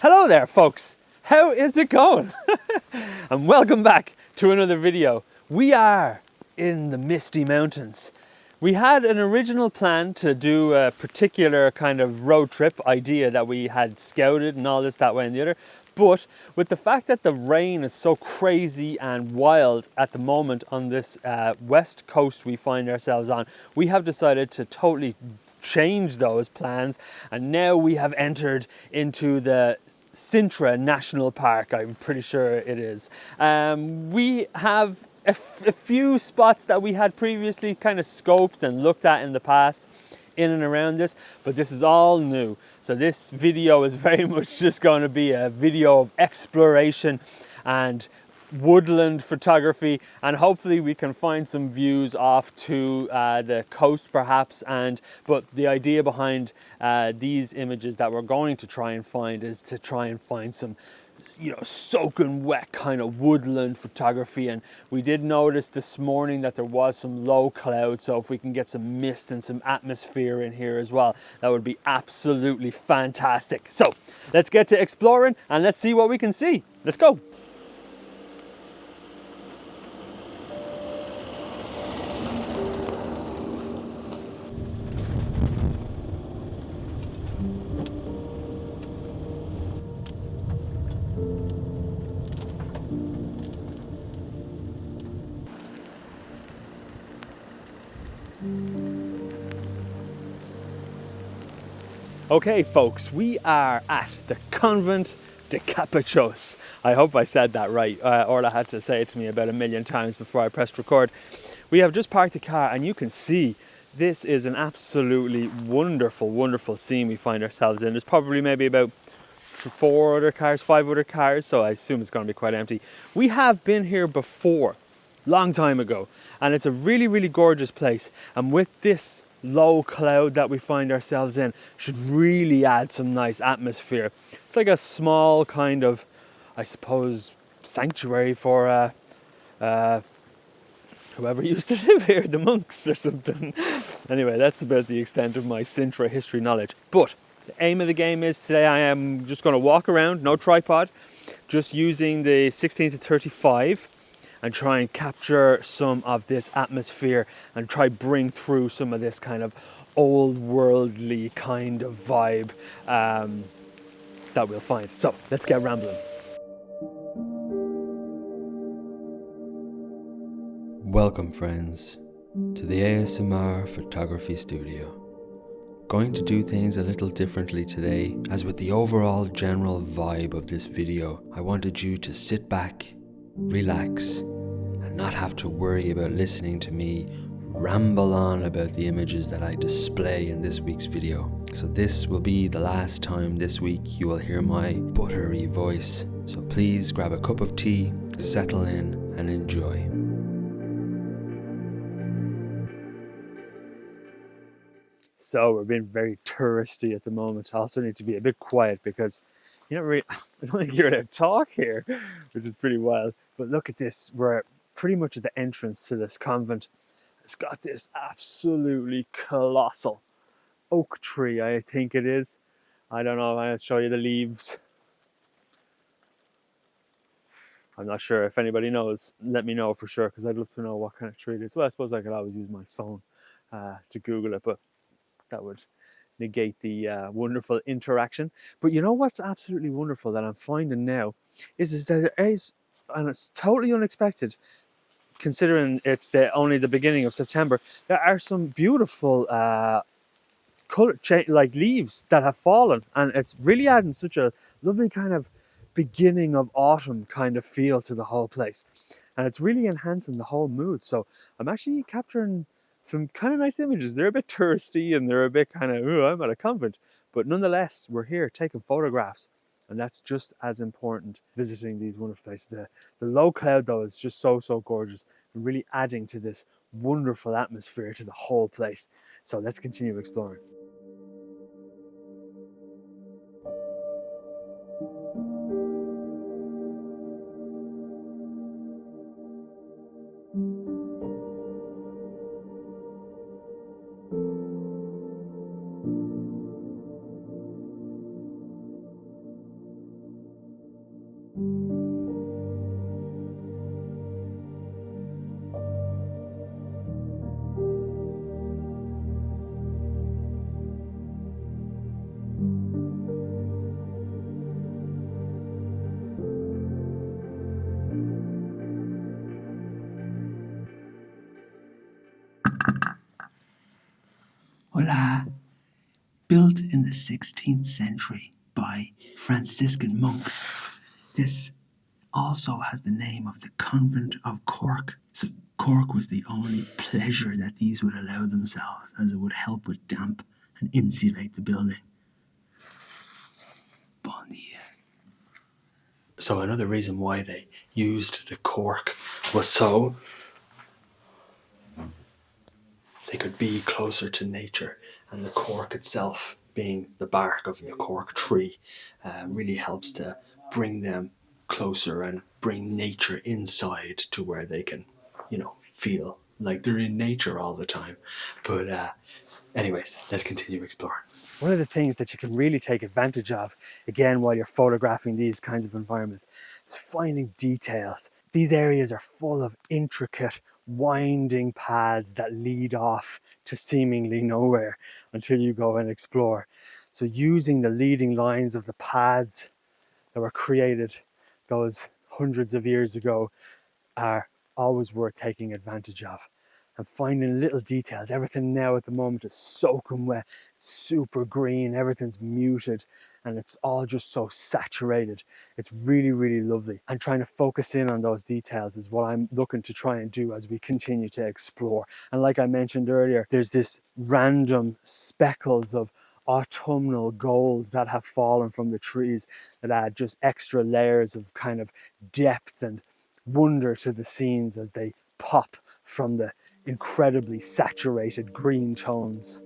Hello there folks, how is it going? And welcome back to another video. We are in the Misty Mountains. We had an original plan to do a particular kind of road trip idea that we had scouted and all this, that way and the other. But with the fact that the rain is so crazy and wild at the moment on this west coast we find ourselves on, we have decided to totally change those plans, and now we have entered into the Sintra National Park, I'm pretty sure it is. We have a few spots that we had previously kind of scoped and looked at in the past in and around this, but this is all new. So this video is very much just going to be a video of exploration and woodland photography, and hopefully we can find some views off to the coast perhaps. But the idea behind these images that we're going to try and find is to try and find some, you know, soaking wet kind of woodland photography. And we did notice this morning that there was some low clouds, so if we can get some mist and some atmosphere in here as well, that would be absolutely fantastic. So let's get to exploring and let's see what we can see. Let's go. Okay folks, we are at the convent de Capachos. I hope I said that right. Orla had to say it to me about 1,000,000 times before I pressed record. We have just parked the car and you can see this is an absolutely wonderful, wonderful scene we find ourselves in. There's probably maybe about 4 other cars, 5 other cars, so I assume it's going to be quite empty. We have been here before, long time ago, and it's a really, really gorgeous place. And with this low cloud that we find ourselves in, should really add some nice atmosphere. It's like a small kind of, I suppose, sanctuary for whoever used to live here, the monks or something. Anyway, that's about the extent of my Sintra history knowledge. But the aim of the game is today I am just going to walk around, no tripod, just using the 16-35 and try and capture some of this atmosphere and try bring through some of this kind of old worldly kind of vibe that we'll find. So let's get rambling. Welcome friends to the ASMR photography studio. Going to do things a little differently today, as with the overall general vibe of this video, I wanted you to sit back, relax, and not have to worry about listening to me ramble on about the images that I display in this week's video. So this will be the last time this week you will hear my buttery voice. So please grab a cup of tea, settle in, and enjoy. So we're being very touristy at the moment. I also need to be a bit quiet because you don't really, I don't think you're allowed to talk here, which is pretty wild. But look at this, we're pretty much at the entrance to this convent. It's got this absolutely colossal oak tree, I think it is. I don't know, I'll show you the leaves. I'm not sure. If anybody knows, let me know for sure, because I'd love to know what kind of tree it is. Well, I suppose I could always use my phone to Google it, but that would negate the wonderful interaction. But you know what's absolutely wonderful that I'm finding now is that there is, and it's totally unexpected considering it's only the beginning of September, there are some beautiful color like leaves that have fallen, and it's really adding such a lovely kind of beginning of autumn kind of feel to the whole place, and it's really enhancing the whole mood. So I'm actually capturing some kind of nice images. They're a bit touristy and they're a bit kind of, oh, I'm at a convent, but nonetheless we're here taking photographs, and that's just as important visiting these wonderful places. The low cloud though is just so gorgeous and really adding to this wonderful atmosphere to the whole place. So let's continue exploring. built in the 16th century by Franciscan monks. This also has the name of the convent of Cork. So Cork was the only pleasure that these would allow themselves, as it would help with damp and insulate the building. Bon Dia. So another reason why they used the cork was so they could be closer to nature, and the cork itself, being the bark of the cork tree, really helps to bring them closer and bring nature inside to where they can, feel like they're in nature all the time. But anyways, let's continue exploring. One of the things that you can really take advantage of, again, while you're photographing these kinds of environments, is finding details. These areas are full of intricate, winding paths that lead off to seemingly nowhere until you go and explore. So using the leading lines of the paths that were created those hundreds of years ago are always worth taking advantage of. And finding little details. Everything now at the moment is soaking wet, super green, everything's muted, and it's all just so saturated. It's really, really lovely. And trying to focus in on those details is what I'm looking to try and do as we continue to explore. And like I mentioned earlier, there's this random speckles of autumnal gold that have fallen from the trees that add just extra layers of kind of depth and wonder to the scenes as they pop from the incredibly saturated green tones.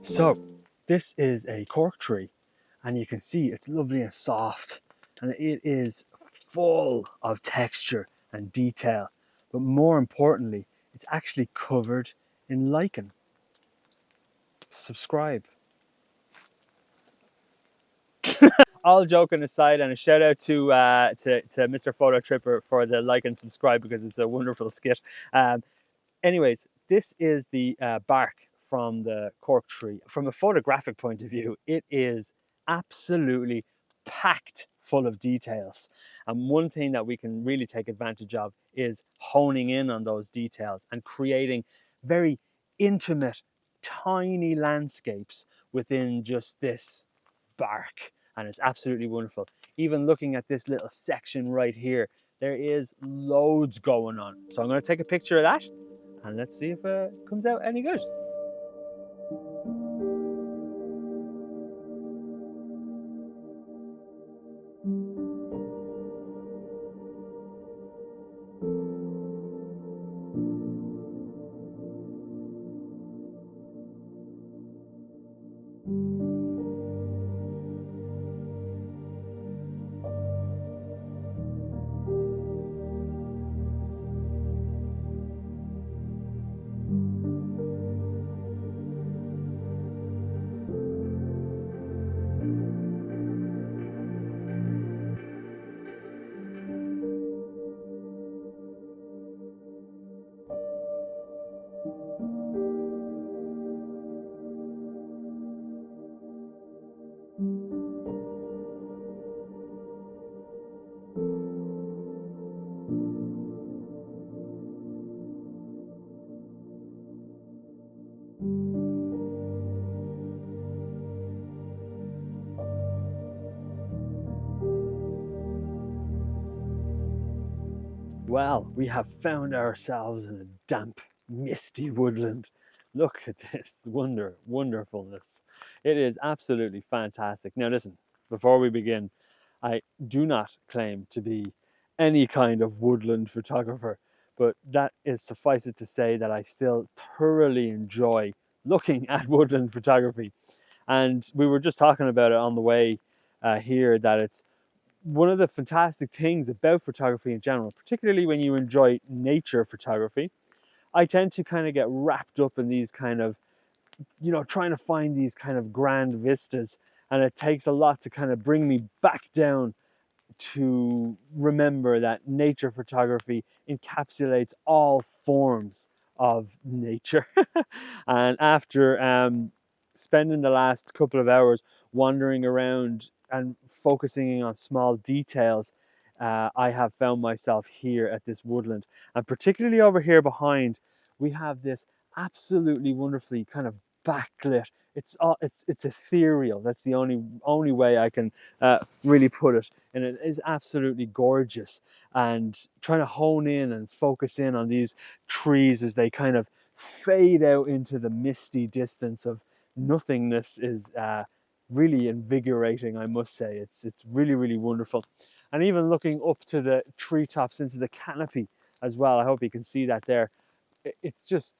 So this is a cork tree, and you can see it's lovely and soft, and it is full of texture and detail, but more importantly, it's actually covered in lichen. Subscribe. All joking aside, and a shout out to Mr. Photo Tripper for the like and subscribe, because it's a wonderful skit. Anyways, this is the bark from the cork tree. From a photographic point of view, it is absolutely packed full of details. And one thing that we can really take advantage of is honing in on those details and creating very intimate, tiny landscapes within just this bark. And it's absolutely wonderful. Even looking at this little section right here, there is loads going on. So I'm going to take a picture of that, and let's see if it comes out any good. Well, we have found ourselves in a damp, misty woodland. Look at this wonderfulness. It is absolutely fantastic. Now listen, before we begin, I do not claim to be any kind of woodland photographer, but that is suffice it to say that I still thoroughly enjoy looking at woodland photography. And we were just talking about it on the way here, that it's one of the fantastic things about photography in general, particularly when you enjoy nature photography. I tend to kind of get wrapped up in these kind of, trying to find these kind of grand vistas. And it takes a lot to kind of bring me back down to remember that nature photography encapsulates all forms of nature. And after spending the last couple of hours wandering around and focusing on small details, I have found myself here at this woodland. And particularly over here behind, we have this absolutely wonderfully kind of backlit. It's ethereal. That's the only way I can really put it. And it is absolutely gorgeous. And trying to hone in and focus in on these trees as they kind of fade out into the misty distance of nothingness is really invigorating, I must say. It's really wonderful. And even looking up to the treetops into the canopy as well. I hope you can see that there. It's just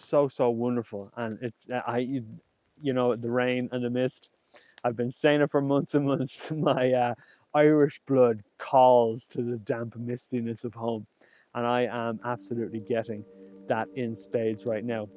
so wonderful. And it's the rain and the mist, I've been saying it for months and months. My Irish blood calls to the damp mistiness of home, and I am absolutely getting that in spades right now.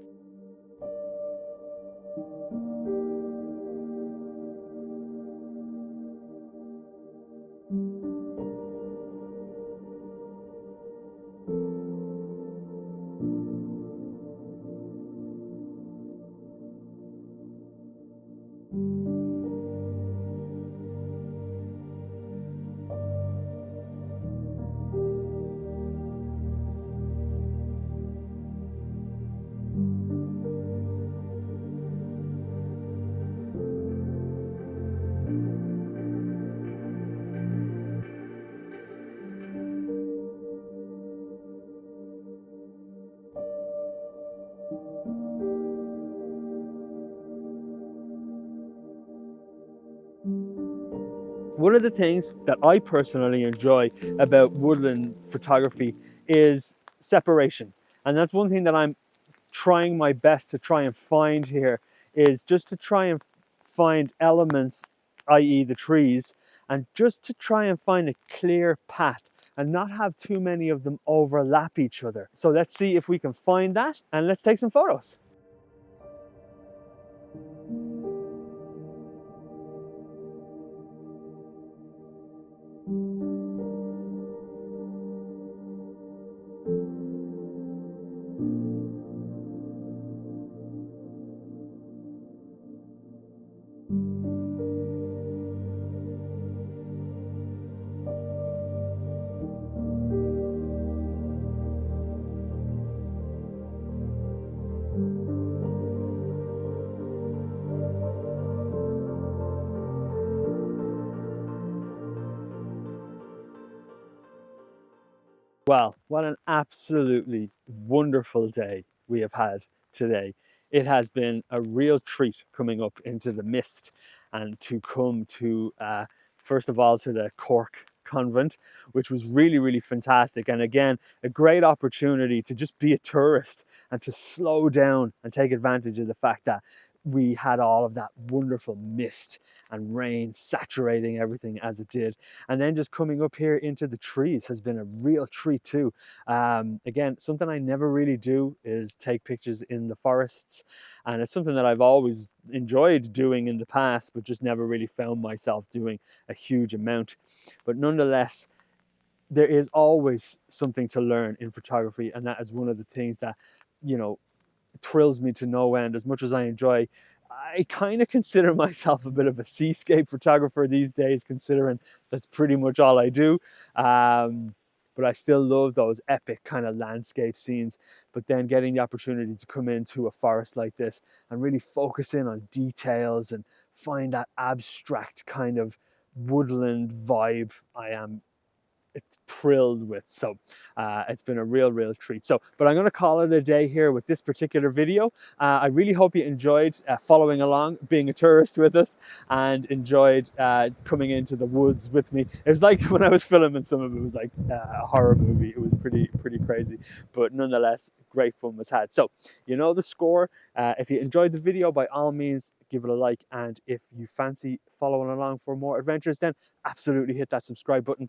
One of the things that I personally enjoy about woodland photography is separation. And that's one thing that I'm trying my best to try and find here, is just to try and find elements, i.e. the trees, and just to try and find a clear path and not have too many of them overlap each other. So let's see if we can find that, and let's take some photos. Well, what an absolutely wonderful day we have had today. It has been a real treat coming up into the mist and to come to, first of all, to the Cork convent, which was really fantastic. And again, a great opportunity to just be a tourist and to slow down and take advantage of the fact that we had all of that wonderful mist and rain saturating everything as it did. And then just coming up here into the trees has been a real treat too. Again, something I never really do is take pictures in the forests. And it's something that I've always enjoyed doing in the past, but just never really found myself doing a huge amount. But nonetheless, there is always something to learn in photography. And that is one of the things that, thrills me to no end. As much as I enjoy, I kind of consider myself a bit of a seascape photographer these days, considering that's pretty much all I do. But I still love those epic kind of landscape scenes. But then getting the opportunity to come into a forest like this and really focus in on details and find that abstract kind of woodland vibe, I am it's thrilled with. So it's been a real treat. So, but I'm going to call it a day here with this particular video. I really hope you enjoyed following along, being a tourist with us, and enjoyed coming into the woods with me. It was like when I was filming some of it, was like a horror movie. It was pretty crazy, but nonetheless, great fun was had. So you know the score. If you enjoyed the video, by all means, give it a like. And if you fancy following along for more adventures, then absolutely hit that subscribe button.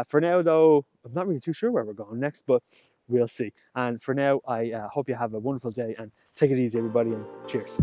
For now, though, I'm not really too sure where we're going next, but we'll see. And for now, I hope you have a wonderful day and take it easy, everybody, and cheers.